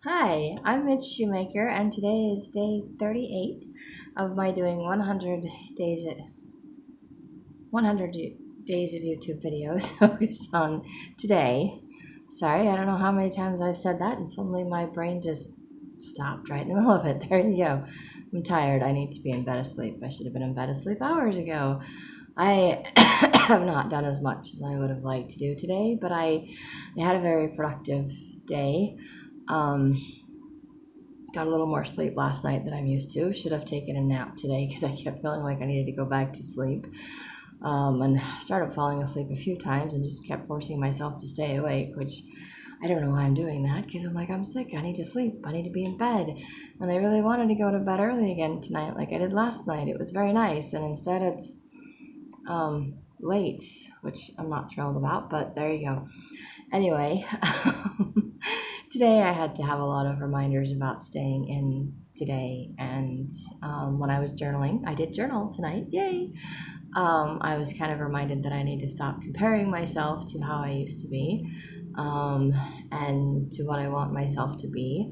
Hi, I'm Mitch Shoemaker, and today is day 38 of my doing 100 days of YouTube videos focused on today. Sorry, I don't know how many times I've said that, and suddenly my brain just stopped right in the middle of it. There you go. I'm tired. I need to be in bed asleep. I should have been in bed asleep hours ago. I have not done as much as I would have liked to do today, but I had a very productive day. Um, Got a little more sleep last night than I'm used to. Should have taken a nap today because I kept feeling like I needed to go back to sleep. And started falling asleep a few times and just kept forcing myself to stay awake, which I don't know why I'm doing that because I'm like, I'm sick. I need to sleep. I need to be in bed. And I really wanted to go to bed early again tonight like I did last night. It was very nice. And instead it's late, which I'm not thrilled about, but there you go. Anyway, today I had to have a lot of reminders about staying in today. And when I was journaling, I did journal tonight. Yay! I was kind of reminded that I need to stop comparing myself to how I used to be and to what I want myself to be,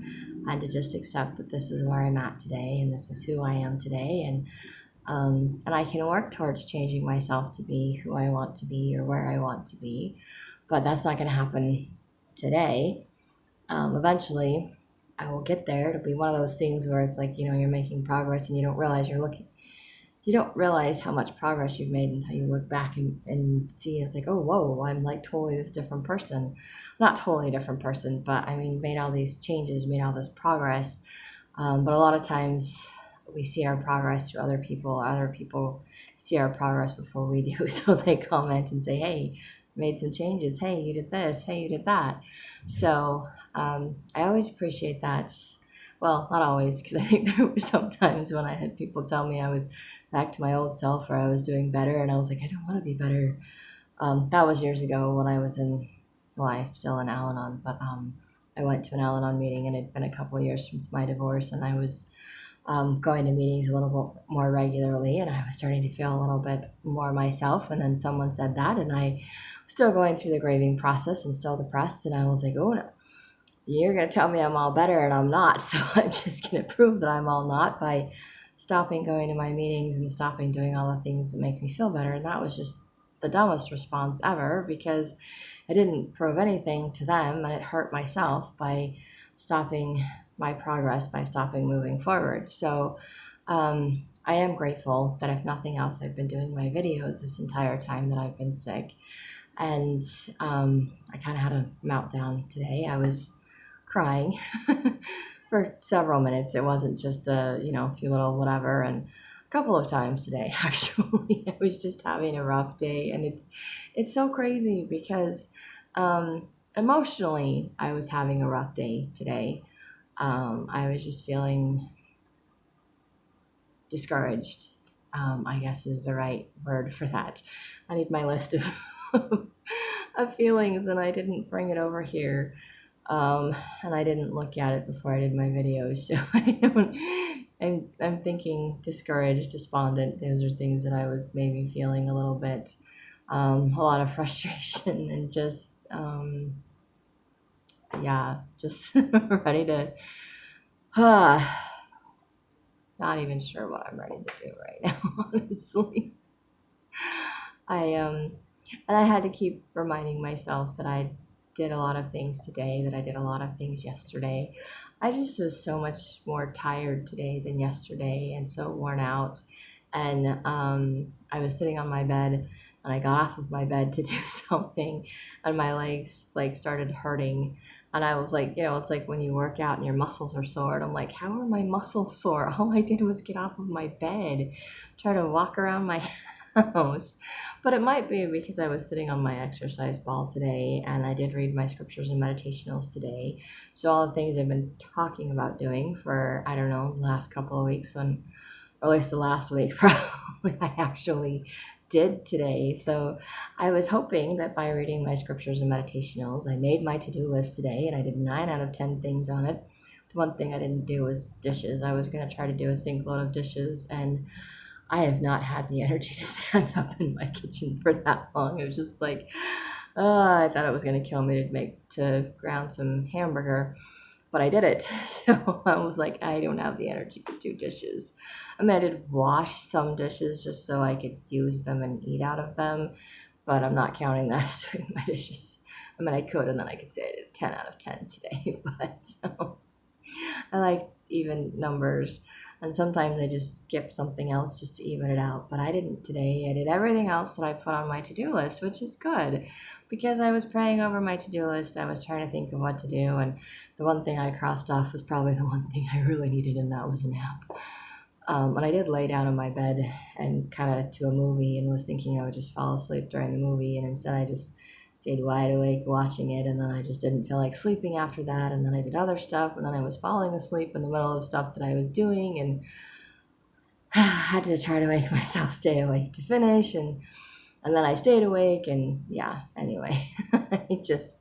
and to just accept that this is where I'm at today and this is who I am today. And I can work towards changing myself to be who I want to be or where I want to be, but that's not going to happen today. Eventually, I will get there. It'll be one of those things where it's like, you're making progress and you don't realize how much progress you've made until you look back and see it's like, oh, whoa, I'm like totally this different person. Not totally different person, but I mean, made all these changes, made all this progress. But a lot of times we see our progress through other people. Other people see our progress before we do. So they comment and say, hey, made some changes. Hey, you did this. Hey, you did that. So I always appreciate that. Well, not always, because I think there were some times when I had people tell me I was back to my old self or I was doing better. And I was like, I don't want to be better. That was years ago when I was I'm still in Al Anon, but I went to an Al Anon meeting and it'd been a couple of years since my divorce, and I was going to meetings a little bit more regularly, and I was starting to feel a little bit more myself. And then someone said that, and I was still going through the grieving process and still depressed. And I was like, oh no, you're going to tell me I'm all better, and I'm not. So I'm just going to prove that I'm all not by stopping going to my meetings and stopping doing all the things that make me feel better. And that was just the dumbest response ever, because I didn't prove anything to them, and it hurt myself by stopping my progress, by stopping moving forward. So I am grateful that if nothing else, I've been doing my videos this entire time that I've been sick. And I kind of had a meltdown today. I was crying for several minutes. It wasn't just a few little whatever. And a couple of times today, actually, I was just having a rough day. And it's so crazy because emotionally, I was having a rough day today. I was just feeling discouraged, I guess is the right word for that. I need my list of of feelings, and I didn't bring it over here. And I didn't look at it before I did my videos, so I'm thinking discouraged, despondent. Those are things that I was maybe feeling a little bit, a lot of frustration, and just just ready to. Not even sure what I'm ready to do right now, honestly. I and I had to keep reminding myself that I did a lot of things today, that I did a lot of things yesterday. I just was so much more tired today than yesterday and so worn out. And I was sitting on my bed and I got off of my bed to do something, and my legs like started hurting. And I was like, it's like when you work out and your muscles are sore. And I'm like, how are my muscles sore? All I did was get off of my bed, try to walk around my house. But it might be because I was sitting on my exercise ball today and I did read my scriptures and meditationals today. So all the things I've been talking about doing for, I don't know, the last couple of weeks, or at least the last week probably, I actually did today. So I was hoping that by reading my scriptures and meditationals, I made my to-do list today and I did 9 out of 10 things on it. The one thing I didn't do was dishes. I was going to try to do a sink load of dishes, and I have not had the energy to stand up in my kitchen for that long. It was just like, I thought it was going to kill me to ground some hamburger. but I did it. So I was like, I don't have the energy to do dishes. I mean, I did wash some dishes just so I could use them and eat out of them, but I'm not counting that as doing my dishes. I mean, I could, and then I could say I did 10 out of 10 today, but I like even numbers. And sometimes I just skip something else just to even it out. But I didn't today. I did everything else that I put on my to-do list, which is good because I was praying over my to-do list. I was trying to think of what to do. And the one thing I crossed off was probably the one thing I really needed, and that was a nap. And I did lay down in my bed and kind of to a movie and was thinking I would just fall asleep during the movie. And instead I just stayed wide awake watching it, and then I just didn't feel like sleeping after that, and then I did other stuff, and then I was falling asleep in the middle of stuff that I was doing, and had to try to make myself stay awake to finish, and then I stayed awake, and yeah, anyway, I just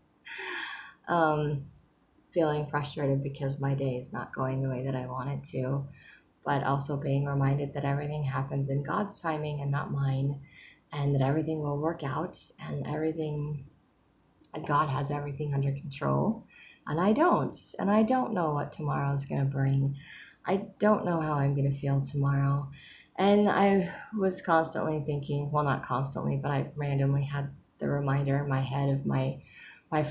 feeling frustrated because my day is not going the way that I want it to, but also being reminded that everything happens in God's timing and not mine, and that everything will work out, and God has everything under control, and I don't. And I don't know what tomorrow is going to bring. I don't know how I'm going to feel tomorrow. And I was constantly thinking, well, not constantly, but I randomly had the reminder in my head of my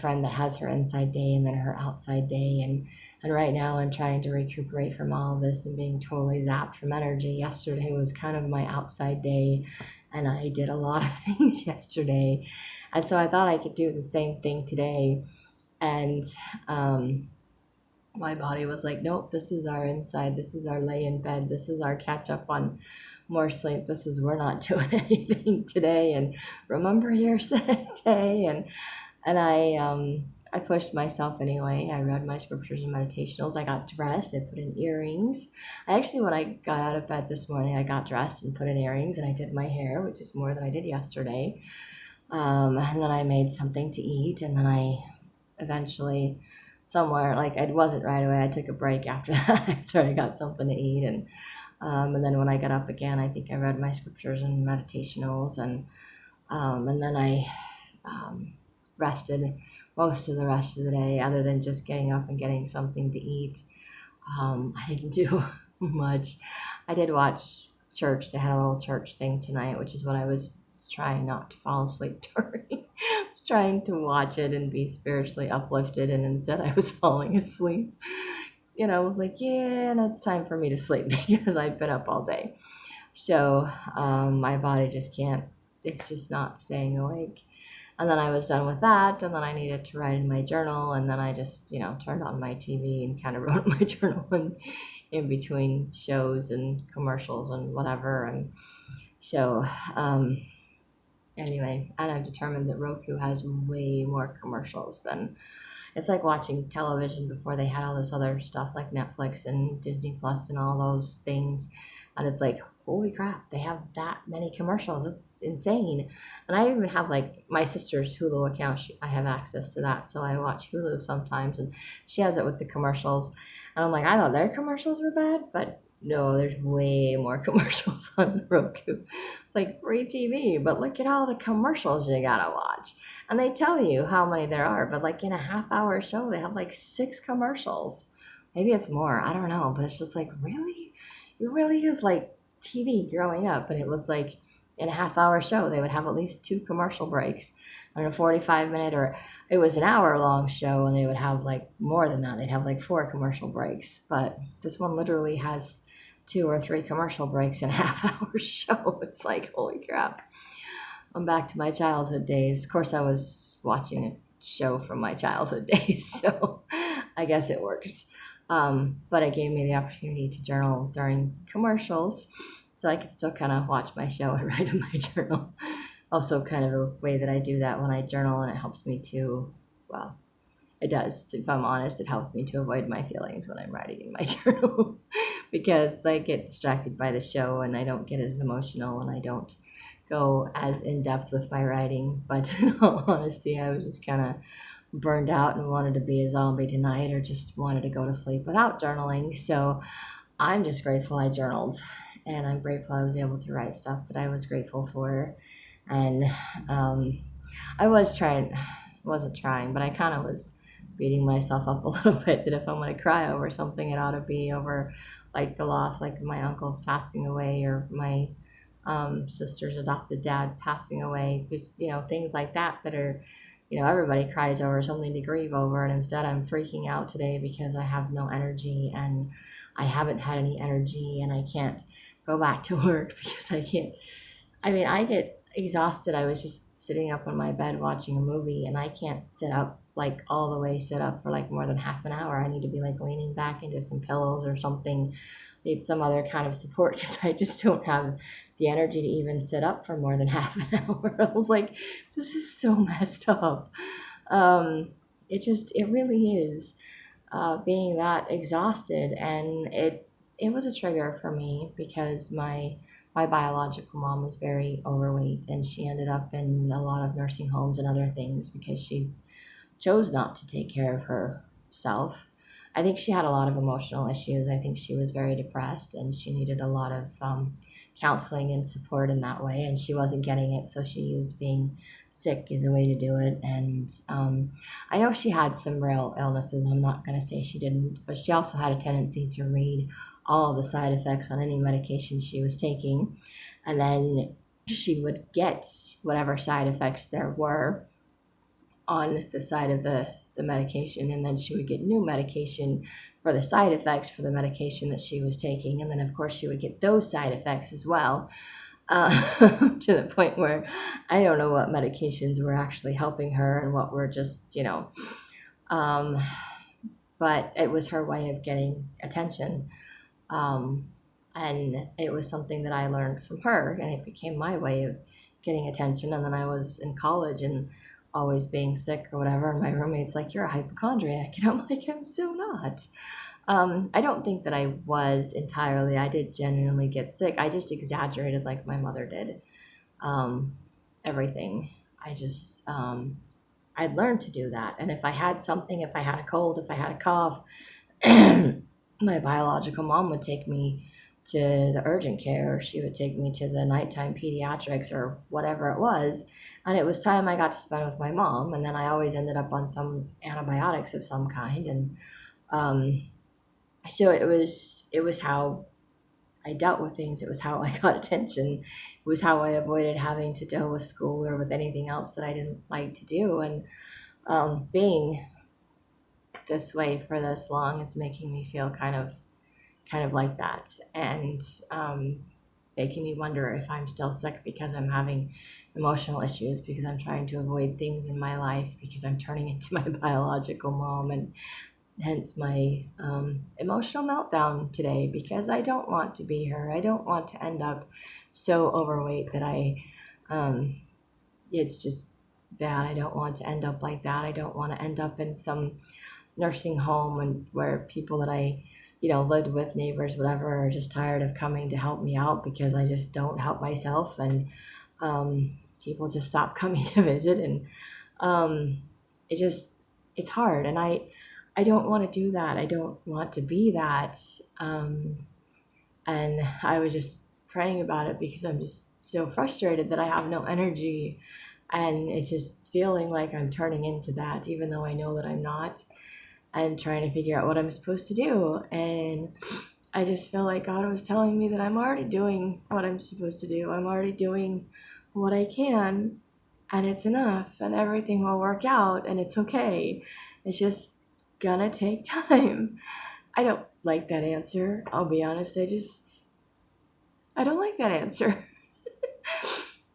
friend that has her inside day and then her outside day. And right now I'm trying to recuperate from all of this and being totally zapped from energy. Yesterday was kind of my outside day, and I did a lot of things yesterday. And so I thought I could do the same thing today. And my body was like, nope, this is our inside. This is our lay in bed. This is our catch up on more sleep. This is, we're not doing anything today. And remember your sick day. And I pushed myself anyway. I read my scriptures and meditationals. I got dressed. I put in earrings. I actually, when I got out of bed this morning, I got dressed and put in earrings, and I did my hair, which is more than I did yesterday. And then I made something to eat, and then I eventually somewhere, like, it wasn't right away. I took a break after that, after I got something to eat, and then when I got up again, I think I read my scriptures and meditationals, and then I rested most of the rest of the day, other than just getting up and getting something to eat. I didn't do much. I did watch church. They had a little church thing tonight, which is what I was trying not to fall asleep during. I was trying to watch it and be spiritually uplifted, and instead I was falling asleep. I was like, yeah, it's time for me to sleep because I've been up all day. So my body just can't, it's just not staying awake. And then I was done with that, and then I needed to write in my journal, and then I just, turned on my TV and kind of wrote in my journal in between shows and commercials and whatever. And so, anyway, and I've determined that Roku has way more commercials than, it's like watching television before they had all this other stuff like Netflix and Disney Plus and all those things. And it's like, holy crap, they have that many commercials. It's insane. And I even have like my sister's Hulu account. I have access to that. So I watch Hulu sometimes, and she has it with the commercials. And I'm like, I thought their commercials were bad, but no, there's way more commercials on Roku. It's like free TV, but look at all the commercials you gotta watch. And they tell you how many there are, but like in a half-hour show, they have like 6 commercials. Maybe it's more, I don't know, but it's just like, really? It really is like TV growing up, and it was like in a half-hour show, they would have at least 2 commercial breaks. On a 45-minute, or it was an hour-long show, and they would have like more than that. They'd have like 4 commercial breaks, but this one literally has 2 or 3 commercial breaks in a half-hour show. It's like, holy crap. I'm back to my childhood days. Of course, I was watching a show from my childhood days, so I guess it works. But it gave me the opportunity to journal during commercials, so I could still kind of watch my show and write in my journal. Also, kind of a way that I do that when I journal, and it helps me to, well, it does. If I'm honest, it helps me to avoid my feelings when I'm writing in my journal because I get distracted by the show and I don't get as emotional and I don't go as in depth with my writing. But in all honesty, I was just kind of burned out and wanted to be a zombie tonight, or just wanted to go to sleep without journaling. So I'm just grateful I journaled, and I'm grateful I was able to write stuff that I was grateful for. And I wasn't trying, but I kind of was beating myself up a little bit that if I'm going to cry over something, it ought to be over like the loss, like my uncle passing away or my sister's adopted dad passing away. Just, things like that that are, everybody cries over something to grieve over. And instead, I'm freaking out today because I have no energy and I haven't had any energy and I can't go back to work because I can't. I mean, I get exhausted. I was just sitting up on my bed watching a movie and I can't sit up like all the way sit up for like more than half an hour. I need to be like leaning back into some pillows or something, need some other kind of support because I just don't have the energy to even sit up for more than half an hour. I was like, this is so messed up. It really is being that exhausted, and it was a trigger for me because my biological mom was very overweight and she ended up in a lot of nursing homes and other things because she chose not to take care of herself. I think she had a lot of emotional issues. I think she was very depressed and she needed a lot of counseling and support in that way, and she wasn't getting it, so she used being sick as a way to do it. And I know she had some real illnesses. I'm not going to say she didn't, but she also had a tendency to read all of the side effects on any medication she was taking, and then she would get whatever side effects there were on the side of the medication, and then she would get new medication for the side effects for the medication that she was taking, and then of course she would get those side effects as well, to the point where I don't know what medications were actually helping her and what were just um, but it was her way of getting attention, um, and it was something that I learned from her, and it became my way of getting attention. And then I was in college and always being sick or whatever, and my roommate's like, "You're a hypochondriac," and I'm like, "I'm so not." I don't think that I was entirely. I did genuinely get sick. I just exaggerated like my mother did. Um, Everything. I just I'd learned to do that, and if I had something, if I had a cold, if I had a cough, my biological mom would take me to the urgent care, or she would take me to the nighttime pediatrics or whatever it was. And it was time I got to spend with my mom. And then I always ended up on some antibiotics of some kind. And um, so it was how I dealt with things. It was how I got attention. It was how I avoided having to deal with school or with anything else that I didn't like to do. And being this way for this long is making me feel kind of like that, and making me wonder if I'm still sick because I'm having emotional issues, because I'm trying to avoid things in my life, because I'm turning into my biological mom, and hence my emotional meltdown today, because I don't want to be her. I don't want to end up so overweight that um, it's just bad. I don't want to end up like that. I don't want to end up in some nursing home and where people that I, lived with, neighbors, whatever, are just tired of coming to help me out because I just don't help myself, and people just stop coming to visit, and um, it just it's hard, and I don't want to do that. I don't want to be that, and I was just praying about it because I'm just so frustrated that I have no energy, and it's just feeling like I'm turning into that, even though I know that I'm not, and trying to figure out what I'm supposed to do. And I just feel like God was telling me that I'm already doing what I'm supposed to do. I'm already doing what I can, and it's enough, and everything will work out, and it's okay. It's just gonna take time. I don't like that answer. I'll be honest. I don't like that answer.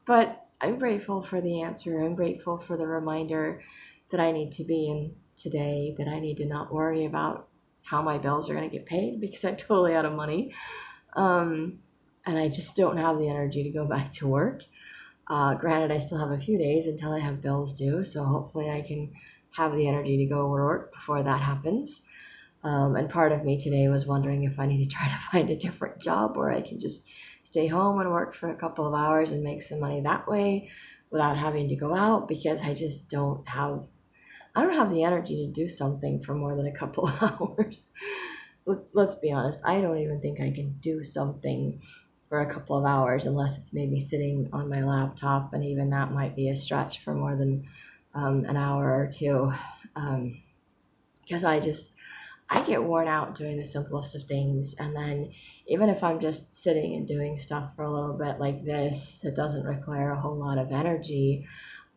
But I'm grateful for the answer. I'm grateful for the reminder that I need to be in today, that I need to not worry about how my bills are going to get paid because I'm totally out of money. Um, and I just don't have the energy to go back to work. Granted, I still have a few days until I have bills due, so hopefully I can have the energy to go to work before that happens. And part of me today was wondering if I need to try to find a different job where I can just stay home and work for a couple of hours and make some money that way without having to go out, because I don't have the energy to do something for more than a couple of hours. Let's be honest, I don't even think I can do something for a couple of hours unless it's maybe sitting on my laptop, and even that might be a stretch for more than an hour or two. Um, because I get worn out doing the simplest of things. And then even if I'm just sitting and doing stuff for a little bit like this, it doesn't require a whole lot of energy.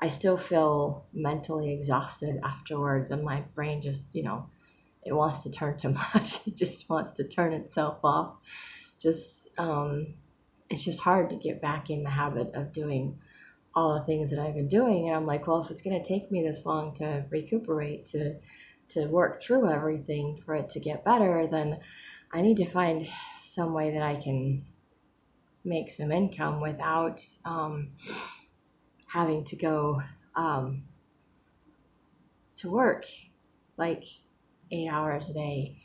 I still feel mentally exhausted afterwards, and my brain just, it wants to turn to mush. It just wants to turn itself off. Just, it's just hard to get back in the habit of doing all the things that I've been doing. And I'm like, well, if it's going to take me this long to recuperate, to work through everything for it to get better, then I need to find some way that I can make some income without having to go to work like 8 hours a day.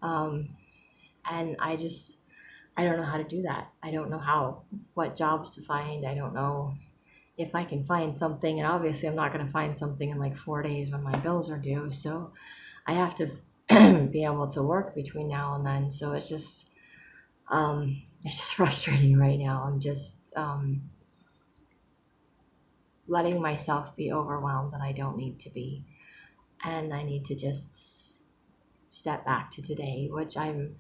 And I don't know how to do that. I don't know what jobs to find. I don't know if I can find something. And obviously, I'm not going to find something in like 4 days when my bills are due. So I have to be able to work between now and then. So it's just frustrating right now. I'm just letting myself be overwhelmed, and I don't need to be. And I need to just step back to today, which I'm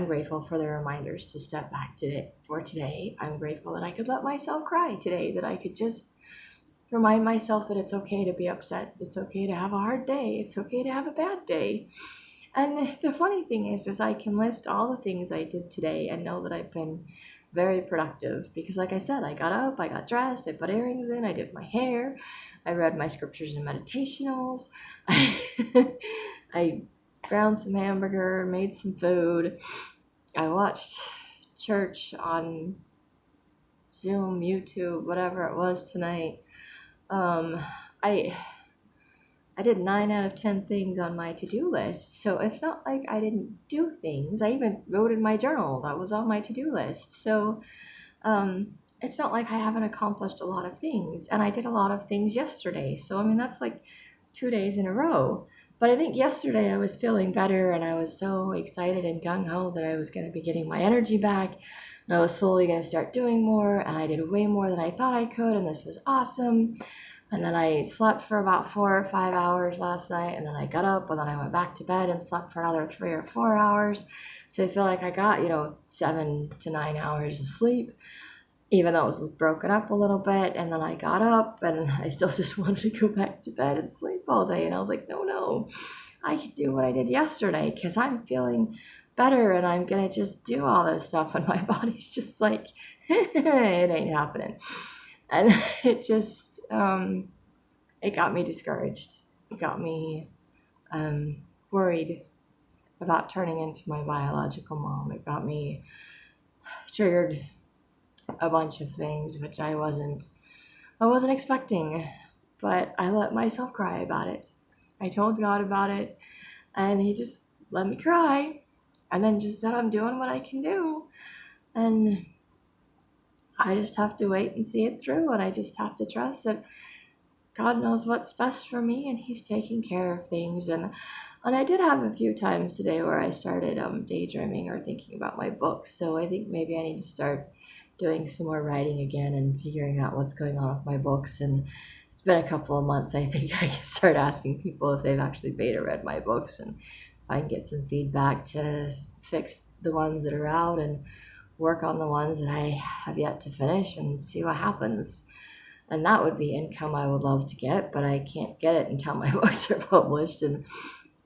grateful for the reminders to step back for today. I'm grateful that I could let myself cry today, that I could just remind myself that it's okay to be upset. It's okay to have a hard day. It's okay to have a bad day. And the funny thing is I can list all the things I did today and know that I've been very productive, because like I said, I got up, I got dressed, I put earrings in, I did my hair, I read my scriptures and meditationals, I ground some hamburger, made some food, I watched church on Zoom, YouTube, whatever it was tonight. I did 9 out of 10 things on my to-do list. So it's not like I didn't do things. I even wrote in my journal that was on my to-do list. So it's not like I haven't accomplished a lot of things. And I did a lot of things yesterday. So, I mean, that's like 2 days in a row. But I think yesterday I was feeling better, and I was so excited and gung-ho that I was going to be getting my energy back. And I was slowly going to start doing more, and I did way more than I thought I could, and this was awesome. And then I slept for about 4 or 5 hours last night, and then I got up, and then I went back to bed and slept for another 3 or 4 hours. So I feel like I got, 7 to 9 hours of sleep, even though it was broken up a little bit. And then I got up, and I still just wanted to go back to bed and sleep all day. And I was like, no, I can do what I did yesterday, because I'm feeling better, and I'm going to just do all this stuff. And my body's just like, it ain't happening. And it just, it got me discouraged. It got me worried about turning into my biological mom. It got me triggered a bunch of things which I wasn't expecting, but I let myself cry about it. I told God about it, and He just let me cry, and then just said I'm doing what I can do, and I just have to wait and see it through, and I just have to trust that God knows what's best for me, and He's taking care of things. And I did have a few times today where I started daydreaming or thinking about my books. So I think maybe I need to start doing some more writing again and figuring out what's going on with my books. And it's been a couple of months. I think I can start asking people if they've actually beta read my books, and if I can get some feedback to fix the ones that are out and work on the ones that I have yet to finish and see what happens. And that would be income I would love to get, but I can't get it until my books are published. And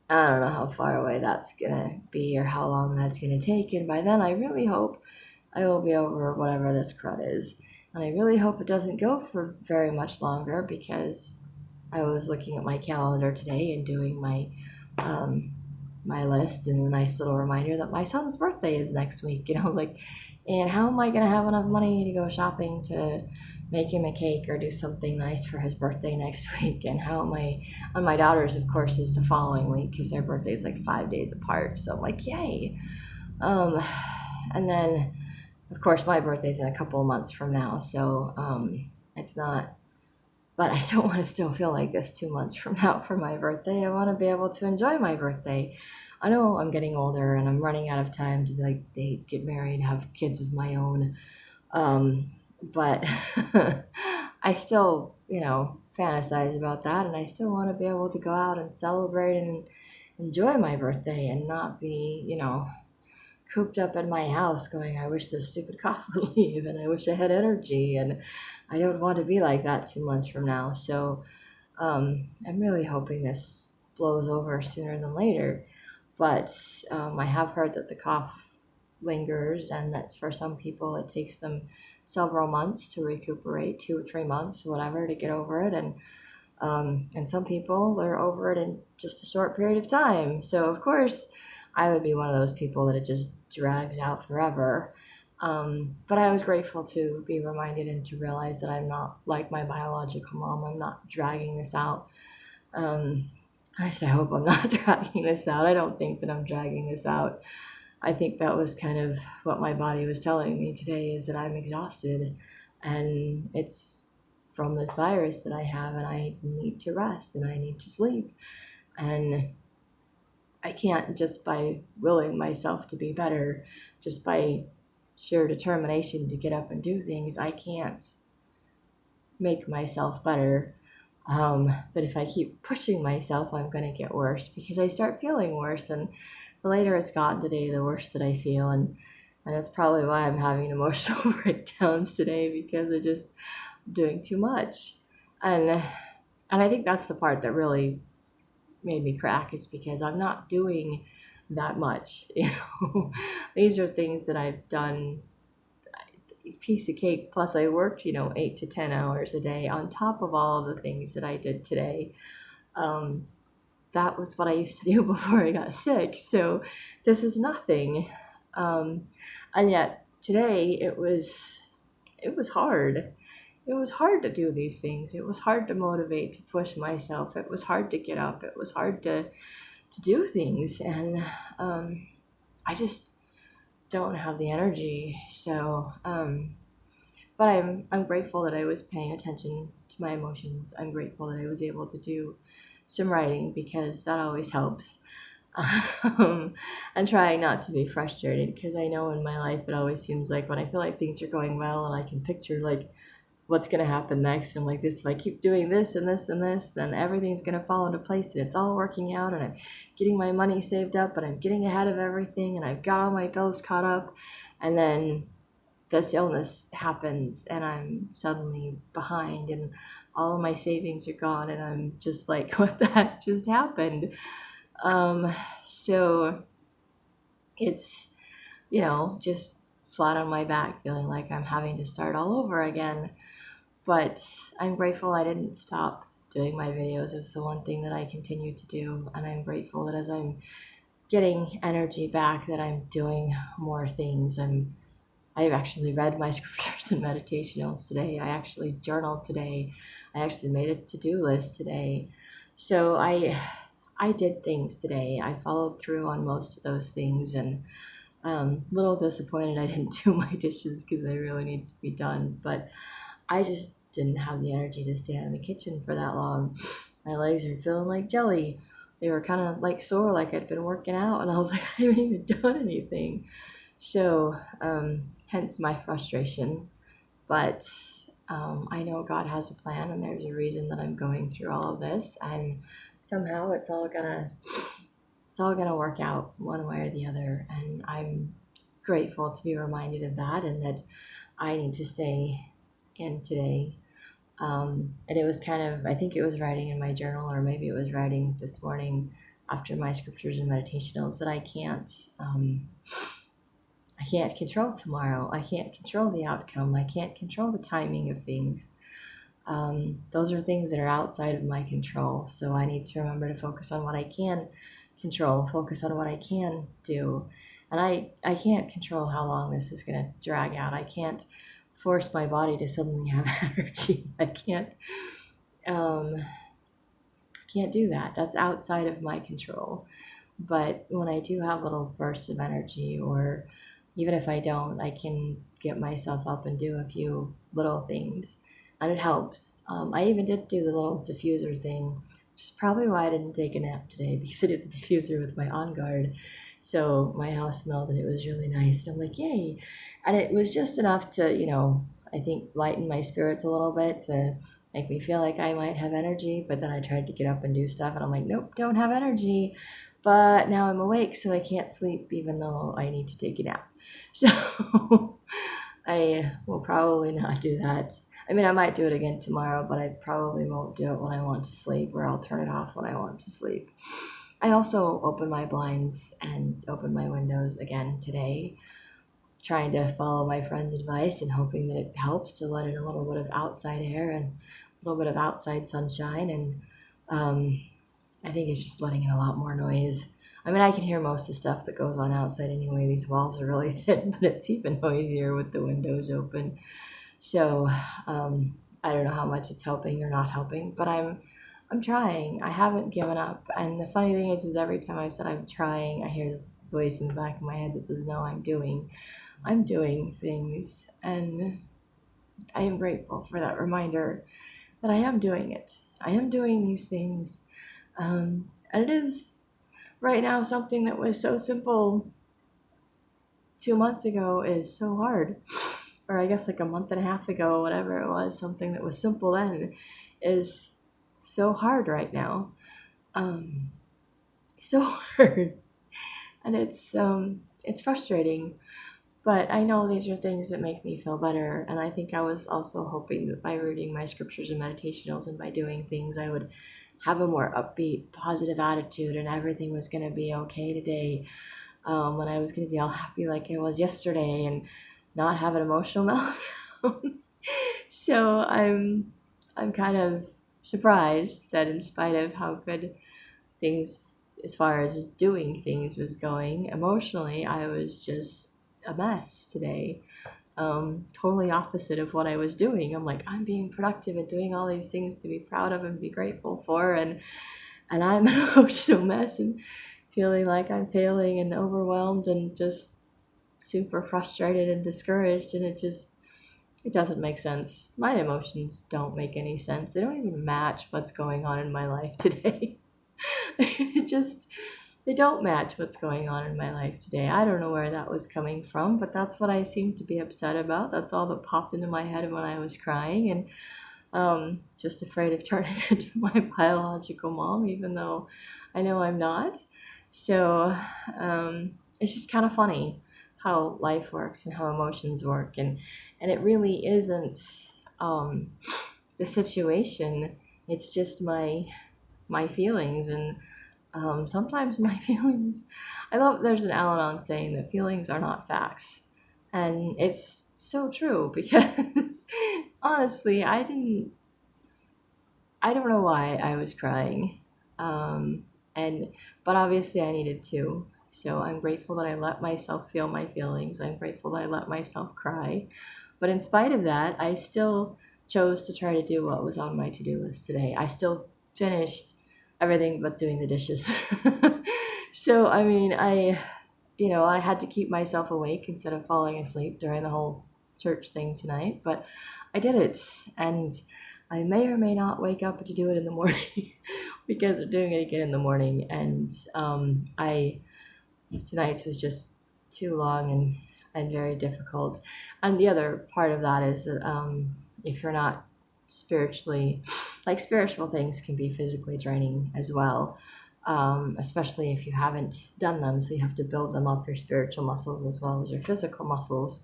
I don't know how far away that's going to be or how long that's going to take. And by then, I really hope I will be over whatever this crud is. And I really hope it doesn't go for very much longer, because I was looking at my calendar today and doing my list, and a nice little reminder that my son's birthday is next week. And I was like, and how am I going to have enough money to go shopping to make him a cake or do something nice for his birthday next week? And how am I, and my daughter's, of course, is the following week, because their birthday is like 5 days apart. So I'm like, yay. And then, of course, my birthday's in a couple of months from now. So it's not, but I don't want to still feel like this 2 months from now for my birthday. I want to be able to enjoy my birthday. I know I'm getting older and I'm running out of time to like date, get married, have kids of my own. But I still, fantasize about that, and I still want to be able to go out and celebrate and enjoy my birthday and not be, cooped up in my house going, I wish this stupid cough would leave and I wish I had energy. And I don't want to be like that 2 months from now. So I'm really hoping this blows over sooner than later. But I have heard that the cough lingers, and that's for some people it takes them several months to recuperate, 2 or 3 months, whatever, to get over it. And some people are over it in just a short period of time. So of course, I would be one of those people that it just drags out forever. But I was grateful to be reminded and to realize that I'm not like my biological mom. I'm not dragging this out. I hope I'm not dragging this out. I don't think that I'm dragging this out. I think that was kind of what my body was telling me today, is that I'm exhausted and it's from this virus that I have, and I need to rest and I need to sleep. And I can't, just by willing myself to be better, just by sheer determination to get up and do things, I can't make myself better. But if I keep pushing myself, I'm going to get worse, because I start feeling worse. And the later it's gotten today, the worse that I feel. And that's probably why I'm having emotional breakdowns today, because I'm just doing too much. And I think that's the part that really made me crack, is because I'm not doing that much. These are things that I've done, piece of cake. Plus I worked 8 to 10 hours a day on top of all of the things that I did today. That was what I used to do before I got sick, so this is nothing. And yet today it was hard. It was hard to do these things. It was hard to motivate, to push myself. It was hard to get up. It was hard to do things. And I just don't have the energy. So, but I'm grateful that I was paying attention to my emotions. I'm grateful that I was able to do some writing, because that always helps. And trying not to be frustrated, because I know in my life it always seems like when I feel like things are going well and I can picture like what's going to happen next, I'm like, this, if I keep doing this and this and this, then everything's going to fall into place and it's all working out, and I'm getting my money saved up and I'm getting ahead of everything and I've got all my bills caught up. And then this illness happens and I'm suddenly behind and all of my savings are gone, and I'm just like, what the heck just happened? So it's, just flat on my back, feeling like I'm having to start all over again. But I'm grateful I didn't stop doing my videos. It's the one thing that I continue to do. And I'm grateful that as I'm getting energy back, that I'm doing more things. I've actually read my scriptures and meditationals today. I actually journaled today. I actually made a to-do list today. So I did things today. I followed through on most of those things, and a little disappointed I didn't do my dishes because they really need to be done. But I just didn't have the energy to stand in the kitchen for that long. My legs are feeling like jelly. They were kind of like sore, like I'd been working out, and I was like, I haven't even done anything. So, hence my frustration. But I know God has a plan, and there's a reason that I'm going through all of this, and somehow it's all gonna work out one way or the other. And I'm grateful to be reminded of that, and that I need to stay in today. And it was kind of, I think it was writing in my journal, or maybe it was writing this morning after my scriptures and meditationals, that I can't control tomorrow. I can't control the outcome. I can't control the timing of things. Those are things that are outside of my control. So I need to remember to focus on what I can control, focus on what I can do. And I can't control how long this is going to drag out. I can't force my body to suddenly have energy. Um, can't do that. That's outside of my control. But when I do have little bursts of energy, or even if I don't, I can get myself up and do a few little things, and it helps. I even did do the little diffuser thing, which is probably why I didn't take a nap today, because I did the diffuser with my On Guard. So my house smelled and it was really nice. And I'm like, yay. And it was just enough to, I think lighten my spirits a little bit, to make me feel like I might have energy. But then I tried to get up and do stuff and I'm like, nope, don't have energy. But now I'm awake, so I can't sleep even though I need to take a nap. So I will probably not do that. I mean, I might do it again tomorrow, but I probably won't do it when I want to sleep, or I'll turn it off when I want to sleep. I also opened my blinds and opened my windows again today, trying to follow my friend's advice and hoping that it helps to let in a little bit of outside air and a little bit of outside sunshine. And um, I think it's just letting in a lot more noise. I mean, I can hear most of the stuff that goes on outside anyway. These walls are really thin, but it's even noisier with the windows open. So I don't know how much it's helping or not helping, but I'm trying. I haven't given up. And the funny thing is every time I've said I'm trying, I hear this voice in the back of my head that says, "No, I'm doing." I'm doing things, and I am grateful for that reminder that I am doing it. I am doing these things. And it is right now something that was so simple 2 months ago is so hard. Or I guess like a month and a half ago, whatever it was, something that was simple then is so hard right now. Um, so hard. And it's frustrating. But I know these are things that make me feel better. And I think I was also hoping that by reading my scriptures and meditationals and by doing things, I would have a more upbeat, positive attitude and everything was going to be okay today. When I was going to be all happy like I was yesterday and not have an emotional meltdown. So I'm kind of surprised that in spite of how good things as far as doing things was going, emotionally I was just a mess today. Totally opposite of what I was doing. I'm like, I'm being productive and doing all these things to be proud of and be grateful for, and I'm an emotional mess and feeling like I'm failing and overwhelmed and just super frustrated and discouraged, and it doesn't make sense. My emotions don't make any sense. They don't even match what's going on in my life today. it just they don't match what's going on in my life today. I don't know where that was coming from, but that's what I seem to be upset about. That's all that popped into my head when I was crying, and just afraid of turning into my biological mom, even though I know I'm not. So it's just kind of funny how life works and how emotions work, and it really isn't um, the situation. It's just my feelings, and sometimes my feelings. I love. There's an Al-Anon saying that feelings are not facts, and it's so true because honestly, I don't know why I was crying. Um, and but obviously I needed to. So I'm grateful that I let myself feel my feelings. I'm grateful that I let myself cry. But in spite of that, I still chose to try to do what was on my to-do list today. I still finished everything but doing the dishes. So I mean, I had to keep myself awake instead of falling asleep during the whole church thing tonight, but I did it, and I may or may not wake up to do it in the morning because they're doing it again in the morning. And I tonight was just too long and very difficult. And the other part of that is that if you're not spiritually, like spiritual things can be physically draining as well, especially if you haven't done them. So you have to build them up, your spiritual muscles as well as your physical muscles.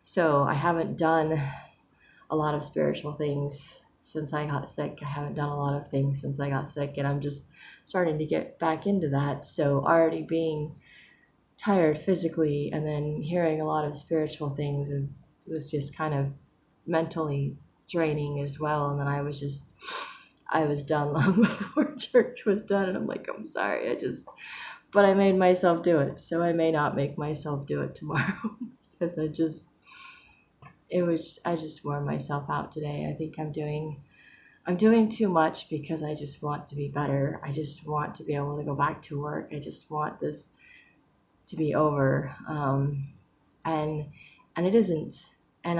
So I haven't done a lot of spiritual things since I got sick. I haven't done a lot of things since I got sick, and I'm just starting to get back into that. So already being tired physically and then hearing a lot of spiritual things, and it was just kind of mentally draining as well. And then I was done long before church was done, and I'm like, I'm sorry, but I made myself do it, so I may not make myself do it tomorrow because I just wore myself out today. I think I'm doing too much because I just want to be better. I just want to be able to go back to work. I just want this to be over. And it isn't. And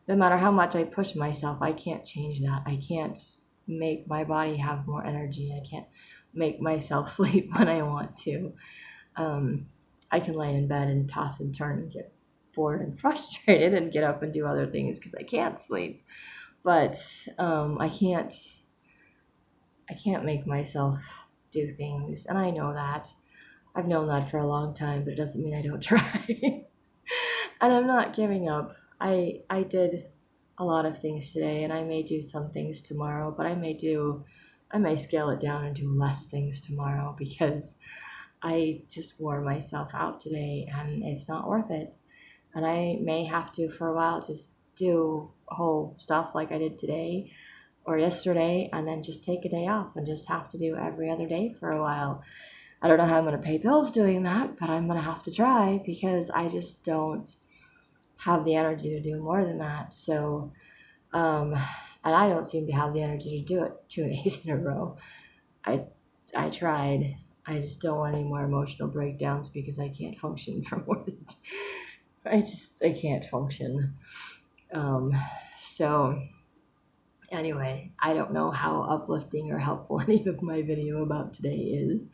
no matter how much I push myself, I can't change that. I can't make my body have more energy. I can't make myself sleep when I want to. I can lay in bed and toss and turn and get bored and frustrated and get up and do other things because I can't sleep. But I can't make myself do things, and I know that. I've known that for a long time, but it doesn't mean I don't try. And I'm not giving up. I did a lot of things today, and I may do some things tomorrow, but I may scale it down and do less things tomorrow because I just wore myself out today and it's not worth it. And I may have to for a while just do whole stuff like I did today or yesterday and then just take a day off and just have to do every other day for a while. I don't know how I'm going to pay bills doing that, but I'm going to have to try because I just don't have the energy to do more than that. So, um, and I don't seem to have the energy to do it 2 days in a row. I, I tried. I just don't want any more emotional breakdowns because I can't function for more than, I can't function. Um, so anyway, I don't know how uplifting or helpful any of my video about today is.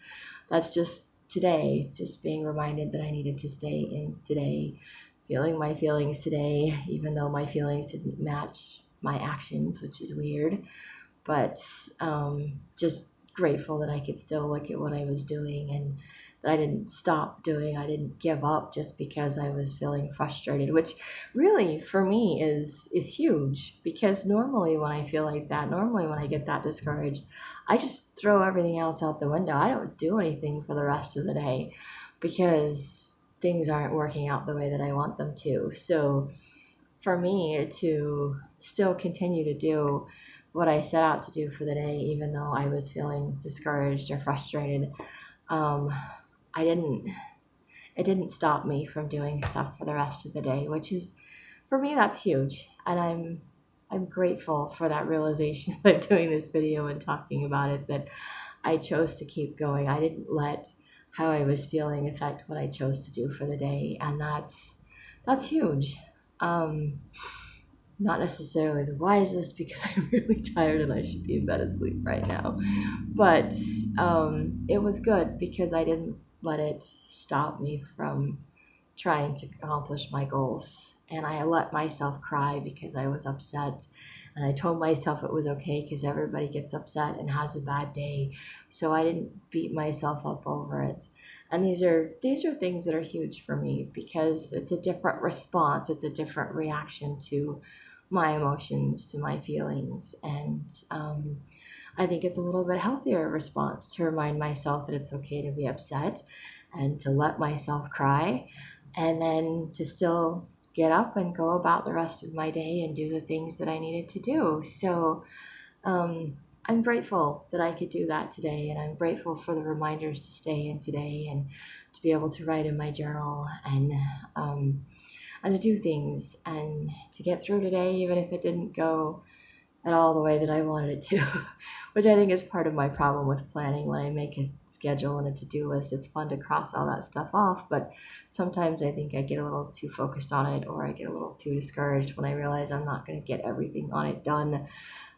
That's just today, just being reminded that I needed to stay in today, feeling my feelings today, even though my feelings didn't match my actions, which is weird. But just grateful that I could still look at what I was doing and that I didn't stop doing. I didn't give up just because I was feeling frustrated, which really for me is huge because normally when I feel like that, normally when I get that discouraged, I just throw everything else out the window. I don't do anything for the rest of the day because things aren't working out the way that I want them to. So for me to still continue to do what I set out to do for the day, even though I was feeling discouraged or frustrated, um, I didn't. It didn't stop me from doing stuff for the rest of the day, which is for me that's huge, and I'm grateful for that realization of doing this video and talking about it. That I chose to keep going. I didn't let how I was feeling affect what I chose to do for the day, and that's huge. Um, Not necessarily the wisest because I'm really tired and I should be in bed asleep right now. But it was good because I didn't let it stop me from trying to accomplish my goals. And I let myself cry because I was upset. And I told myself it was okay because everybody gets upset and has a bad day. So I didn't beat myself up over it. And these are things that are huge for me because it's a different response, it's a different reaction to my emotions, to my feelings. And I think it's a little bit healthier response to remind myself that it's okay to be upset and to let myself cry and then to still get up and go about the rest of my day and do the things that I needed to do. So um, I'm grateful that I could do that today, and I'm grateful for the reminders to stay in today and to be able to write in my journal um, and to do things and to get through today, even if it didn't go at all the way that I wanted it to, which I think is part of my problem with planning. When I make a schedule and a to-do list, it's fun to cross all that stuff off, but sometimes I think I get a little too focused on it or I get a little too discouraged when I realize I'm not going to get everything on it done.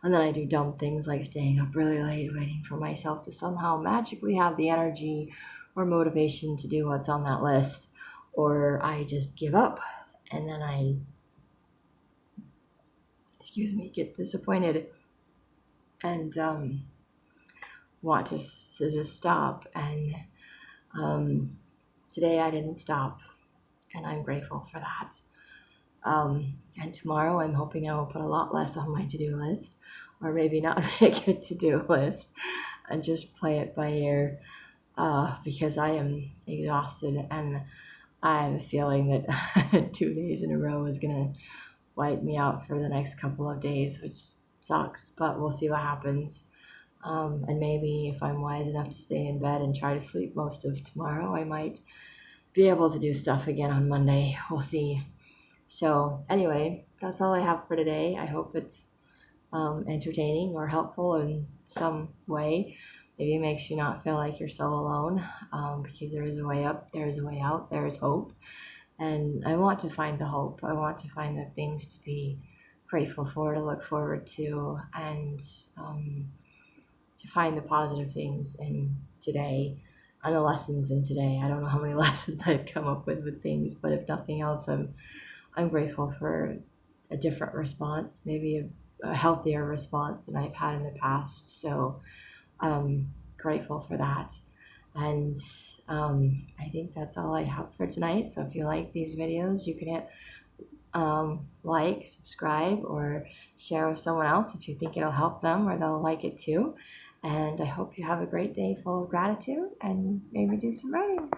And then I do dumb things like staying up really late waiting for myself to somehow magically have the energy or motivation to do what's on that list, or I just give up and then I, get disappointed and want to just stop. And um, today I didn't stop, and I'm grateful for that. And tomorrow I'm hoping I will put a lot less on my to-do list, or maybe not make a to-do list, and just play it by ear because I am exhausted and I have a feeling that 2 days in a row is going to wipe me out for the next couple of days, which sucks, but we'll see what happens. And maybe if I'm wise enough to stay in bed and try to sleep most of tomorrow, I might be able to do stuff again on Monday. We'll see. So, anyway, that's all I have for today. I hope it's entertaining or helpful in some way. Maybe it makes you not feel like you're so alone because there is a way up, there is a way out, there is hope. And I want to find the hope. I want to find the things to be grateful for, to look forward to, and to find the positive things in today and the lessons in today. I don't know how many lessons I've come up with things, but if nothing else, I'm grateful for a different response, maybe a healthier response than I've had in the past. So grateful for that. And I think that's all I have for tonight. So if you like these videos, you can hit like, subscribe, or share with someone else if you think it'll help them or they'll like it too. And I hope you have a great day full of gratitude and maybe do some writing.